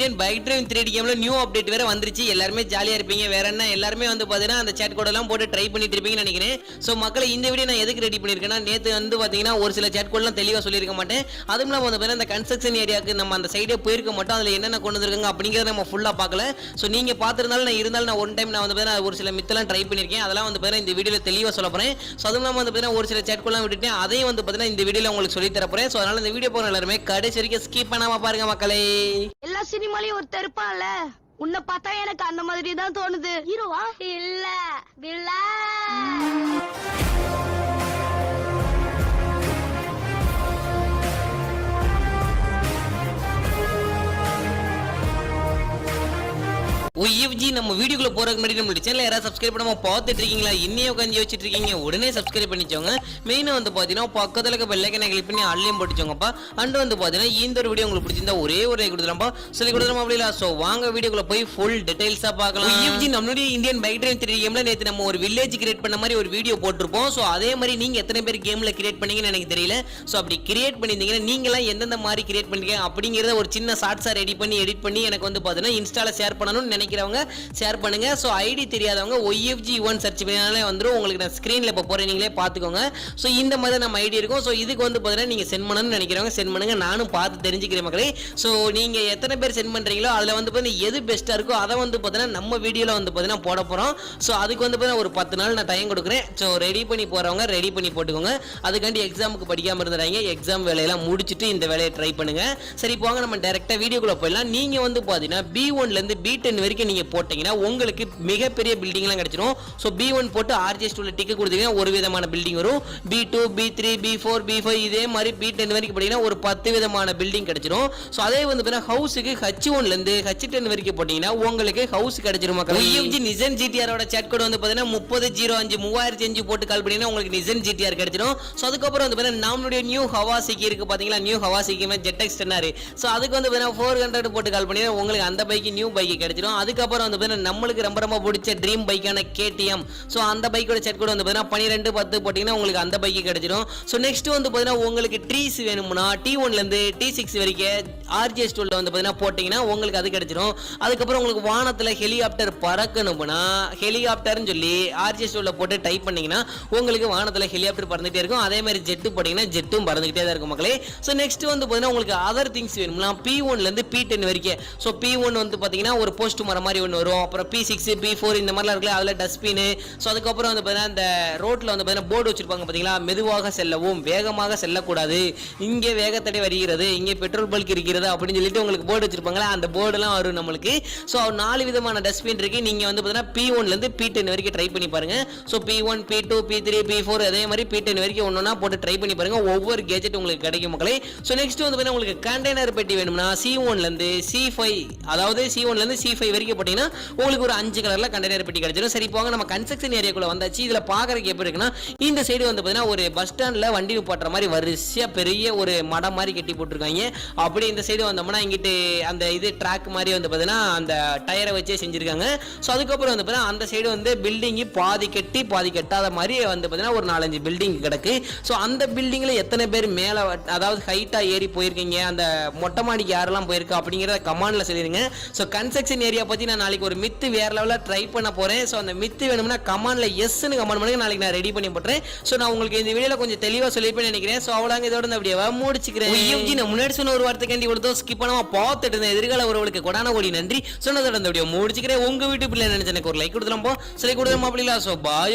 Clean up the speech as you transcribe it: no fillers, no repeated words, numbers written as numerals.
Indian bike drive 3D கேம்ல new update வேற வந்துருச்சு. எல்லாருமே ஜாலியா இருப்பீங்க. வேற என்ன எல்லாருமே வந்து பாத்தீங்கன்னா அந்த chat கோட் எல்லாம் போட்டு ட்ரை பண்ணிட்டு இருப்பீங்கன்னு நினைக்கிறேன். சோ மக்களை இந்த வீடியோ நான் எதுக்கு ரெடி பண்ணிருக்கேன்னா, நேத்து வந்து பாத்தீங்கன்னா ஒரு சில chat கோட்லாம் தெளிவா சொல்லிருக்க மாட்டேன். அதுவும் இல்லாம வந்து பாத்தீங்கன்னா இந்த கன்ஸ்ட்ரக்ஷன் ஏரியாக்கு நம்ம அந்த சைடே போயிருக்க மாட்டோம். அதுல என்னென்ன கொண்டு வந்திருக்காங்க அப்படிங்கறத நம்ம ஃபுல்லா பார்க்கல. சோ நீங்க பாத்துறதால நான் இருந்தாலும் நான் ஒன் டைம் நான் வந்து பாத்தீங்கன்னா ஒரு சில மித்தெல்லாம் ட்ரை பண்ணிருக்கேன். அதெல்லாம் வந்து பாத்தீங்கன்னா இந்த வீடியோல தெளிவா சொல்ல போறேன். சோ அதுவும் இல்லாம வந்து பாத்தீங்கன்னா ஒரு சில chat கோட்லாம் விட்டுட்டேன். அதையும் வந்து பாத்தீங்கன்னா இந்த வீடியோல உங்களுக்கு சொல்லி தர போறேன். சோ அதனால இந்த வீடியோ போற எல்லாரும் கடைசி வரைக்கும் ஸ்கிப் பண்ணாம பாருங்க மக்களே. எல்லா சினிமாலயும் ஒரு தெருப்பான்ல, உன்னை பார்த்தா எனக்கு அந்த மாதிரி தான் தோணுது. ஹீரோவா இல்ல வில்லன். OFG நம்ம வீடியோக்குள்ள போறதுக்கு முன்னாடி நம்ம சேனலை யாராவது சப்ஸ்கிரைப் பண்ணாம பார்த்துட்டு இருக்கீங்களா? இன்னையே உட்காந்து யோசிச்சுட்டு இருக்கீங்க, உடனே சப்ஸ்கிரைப் பண்ணிச்சோங்க. மெயினா வந்து பாத்தீங்கன்னா பக்கத்துல இருக்க பெல் ஐகானை கிளிக் பண்ணி ஆன்லைன் போட்டுச்சோங்கப்பா. அண்ட் வந்து பாத்தீங்கன்னா இந்த ஒரு வீடியோ உங்களுக்கு பிடிச்சிருந்தா ஒரே ஒரு லைக் கொடுத்துறப்பா, சொல்லி கொடுத்துறோம் அப்படி இல்ல. சோ வாங்க வீடியோக்குள்ள போய் ஃபுல் டீடைல்ஸா பார்க்கலாம். OFG நம்மளுடைய இந்தியன் பைக் டிரைவ் 3D கேம்ல நேத்து நம்ம ஒரு வில்லேஜ் கிரியேட் பண்ண மாதிரி ஒரு வீடியோ போட்டிருப்போம். சோ அதே மாதிரி நீங்க எத்தனை பேர் கேம்ல கிரியேட் பண்ணீங்கன்னு எனக்கு தெரியல. சோ அப்படி கிரியேட் பண்ணிருந்தீங்கன்னா நீங்க எல்லாம் எந்தெந்த மாதிரி கிரியேட் பண்ணீங்க அப்படிங்கறத ஒரு சின்ன ஷார்ட்ஸா ரெடி பண்ணி எடிட் பண்ணி எனக்கு வந்து பாத்தீங்கன்னா இன்ஸ்டால ஷேர் பண்ணணும்னு நினைக்கிறவங்க ஷேர் பண்ணுங்க. சோ ஐடி தெரியாதவங்க OFG1 சர்ச் பண்ணாலே வந்துரும். உங்களுக்கு நான் ஸ்கிரீன்ல இப்ப போறேன், நீங்களே பாத்துக்கோங்க. சோ இந்த மாதிரி நம்ம ஐடி இருக்கும். சோ இதுக்கு வந்து பாத்தீங்கன்னா நீங்க சென்ட் பண்ணணும்னு நினைக்கிறவங்க சென்ட் பண்ணுங்க. நானும் பார்த்து தெரிஞ்சுக்கிறேன் மக்களே. சோ நீங்க எத்தனை பேர் சென்ட் பண்றீங்களோ அதுல வந்து பாத்தீங்கன்னா எது பெஸ்டா இருக்கோ அதை வந்து பாத்தீங்கன்னா நம்ம வீடியோல வந்து பாத்தீங்கன்னா போட போறோம். சோ அதுக்கு வந்து பாத்தீங்கன்னா ஒரு 10 நாள் நான் டைம் கொடுக்குறேன். சோ ரெடி பண்ணி போறவங்க ரெடி பண்ணி போட்டுக்கோங்க. அதுக்காண்டி எக்ஸாமுக்கு படிக்காம இருந்தாங்க, எக்ஸாம் வேலையெல்லாம் முடிச்சிட்டு இந்த வேலையை ட்ரை பண்ணுங்க. சரி போங்க நம்ம டைரக்டா வீடியோக்குள்ள போயிடலாம். நீங்க வந்து பாத்தீங்கன்னா B1 ல இருந்து B10 வரைக்கும் நீங்க போட்டீங்கன்னா உங்களுக்கு மிகப்பெரிய பில்டிங் எல்லாம் கிடைச்சிரும். சோ B1 போட்டு RJ2 ல டிக்கெட் கொடுத்தீங்கன்னா ஒரு விதமான பில்டிங் வரும். B2 B3 B4 B5 இதே மாதிரி B10 வரைக்கும் போட்டீங்கன்னா ஒரு 10 விதமான பில்டிங் கிடைச்சிரும். சோ அதே வந்து பாத்தீங்கன்னா ஹவுஸ்க்கு H1 ல இருந்து H10 வரைக்கும் போட்டீங்கன்னா உங்களுக்கு ஹவுஸ் கிடைச்சிரும் மக்களே. OFG நிசன் GTR ஓட chat கோட் வந்து பாத்தீங்கன்னா 3005 3005 போட்டு கால் பண்ணீங்கன்னா உங்களுக்கு நிசன் GTR கிடைச்சிரும். சோ அதுக்கு அப்புறம் வந்து பாத்தீங்கன்னா நம்மளுடைய நியூ ஹவாசிக்கு இருக்கு பாத்தீங்களா, நியூ ஹவாசிக்கு ZX 10R. சோ அதுக்கு வந்து பாத்தீங்கன்னா 400 போட்டு கால் பண்ணீங்கன்னா உங்களுக்கு அந்த பைக் நியூ பைக் கிடைச்சிரும். அதுக்கு அப்புறம் வந்து பாத்தீங்கன்னா நம்மளுக்கு ரொம்ப ரொம்ப பிடிச்ச ட்ரீம் பைக்கான KTM. சோ அந்த பைக்கோட செட் கோட் வந்து பாத்தீங்கன்னா 1210 போட்டீங்கன்னா உங்களுக்கு அந்த பைக் கிடைச்சிரும். சோ நெக்ஸ்ட் வந்து பாத்தீங்கன்னா உங்களுக்கு ட்ரீஸ் வேணும்னா T1 ல இருந்து T6 வரைக்கும் RJ2 ல வந்து பாத்தீங்கன்னா போட்டீங்கன்னா உங்களுக்கு அது கிடைச்சிரும். அதுக்கு அப்புறம் உங்களுக்கு வானத்துல ஹெலிகாப்டர் பறக்கணும்னா ஹெலிகாப்டர்னு சொல்லி RJ2 ல போட்டு டைப் பண்ணீங்கன்னா உங்களுக்கு வானத்துல ஹெலிகாப்டர் பறந்துட்டே இருக்கும். அதே மாதிரி ஜெட் போட்டீங்கன்னா ஜெட்டும் பறந்துட்டே தான் இருக்கும் மக்களே. சோ நெக்ஸ்ட் வந்து பாத்தீங்கன்னா உங்களுக்கு அதர் திங்ஸ் வேணும்னா P1 ல இருந்து P10 வரைக்கும். சோ P1 வந்து பாத்தீங்கன்னா ஒரு போஸ்ட் மரம் மாதிரி ஒன்னு வரும். அப்புறம் P6 P4 இந்த மாதிரிலாம் இருக்குல்ல, அதுல டஸ்ட்பின். ஸோ அதுக்கப்புறம் வந்து பார்த்தீங்கன்னா இந்த ரோட்ல வந்து பார்த்தீங்கன்னா போர்டு வச்சிருப்பாங்க பார்த்தீங்களா, மெதுவாக செல்லவும் வேகமாக செல்லக்கூடாது, இங்கே வேகத்தடை வருகிறது, இங்கே பெட்ரோல் பல்க் இருக்கிறது அப்படின்னு சொல்லிட்டு உங்களுக்கு போர்டு வச்சிருப்பாங்களா, அந்த போர்டுலாம் வரும் நம்மளுக்கு. ஸோ 4 விதமான டஸ்ட்பின் இருக்கு. நீங்க வந்து பார்த்தீங்கன்னா P1 ல இருந்து P10 வரைக்கும் ட்ரை பண்ணி பாருங்க. So P1 P2 P3 P4 அதே மாதிரி P10 வரைக்கும் ஒன்னொன்னா போட்டு ட்ரை பண்ணி பாருங்க. ஒவ்வொரு கேஜெட் உங்களுக்கு கிடைக்கும் மக்களே. ஸோ நெக்ஸ்ட் வந்து பார்த்தீங்கன்னா உங்களுக்கு கண்டெய்னர் பெட்டி வேணும்னா C1 ல இருந்து C5, அதாவது C1 ல இருந்து C5 வரைக்கும் போட்டீங்கன்னா உங்களுக்கு ஒரு 5 கலர்ல கண்டெய்னர் பெட்டி கிடைச்சிரும். சரி போங்க நம்ம கன்ஸ்ட்ரக்ஷன் ஏரியாக்குள்ள வந்தாச்சு. இதுல பாக்குறதுக்கு எப்படி இருக்குன்னா, இந்த சைடு வந்து பாத்தீங்கன்னா ஒரு பஸ் ஸ்டாண்ட்ல வண்டி போட்டுற மாதிரி வரிசையா பெரிய ஒரு மடம் மாதிரி கட்டி போட்டுருக்காங்க. அப்படி இந்த சைடு வந்தோம்னா இங்கிட்டு அந்த இது ட்ராக் மாதிரி வந்து பாத்தீங்கன்னா அந்த டயரை வச்சே செஞ்சிருக்காங்க. ஸோ அதுக்கப்புறம் வந்து பாத்தீங்கன்னா அந்த சைடு வந்து பில்டிங் பாதி கட்டி பாதி கட்டாத மாதிரி வந்து பாத்தீங்கன்னா ஒரு 4-5 பில்டிங் கிடக்கு. ஸோ அந்த பில்டிங்ல எத்தனை பேர் மேல அதாவது ஹைட்டா ஏறி போயிருக்கீங்க, அந்த மொட்டை மாடிக்கு யாரெல்லாம் போயிருக்கு அப்படிங்கறத கமெண்ட்ல சொல்லிருங்க. ஸோ கன்ஸ்ட்ரக்ஷன் ஏரியா பத்தி நான் நாளைக்கு ஒரு மித்து வேற லெவல்ல ட்ரை பண்ண போறேன். சோ அந்த மித்து வேணும்னா கமெண்ட்ல எஸ்ன்னு கமெண்ட் பண்ணுங்க, நாளைக்கு நான் ரெடி பண்ணி போடுறேன். சோ நான் உங்களுக்கு இந்த வீடியோல கொஞ்சம் தெளிவா சொல்லிருப்பேன்னு நினைக்கிறேன். சோ அவ்வளவுதான், இதோட இந்த வீடியோவை முடிச்சுக்கிறேன். OFG நான் முன்னாடி சொன்ன ஒரு வார்த்தைக்காண்டி கொடுத்தோம் ஸ்கிப் பண்ணாம பார்த்துட்டு இருந்த எதிர்கால உறவுகளுக்கு கொடான கோடி நன்றி. சொன்னதோட இந்த வீடியோ முடிச்சுக்கிறேன். உங்க வீட்டு பிள்ளை நினைச்சு எனக்கு ஒரு லைக் கொடுத்துலாம் போ, சரி கொடுத்துலாம் அப்படி இல்ல. சோ பாய்.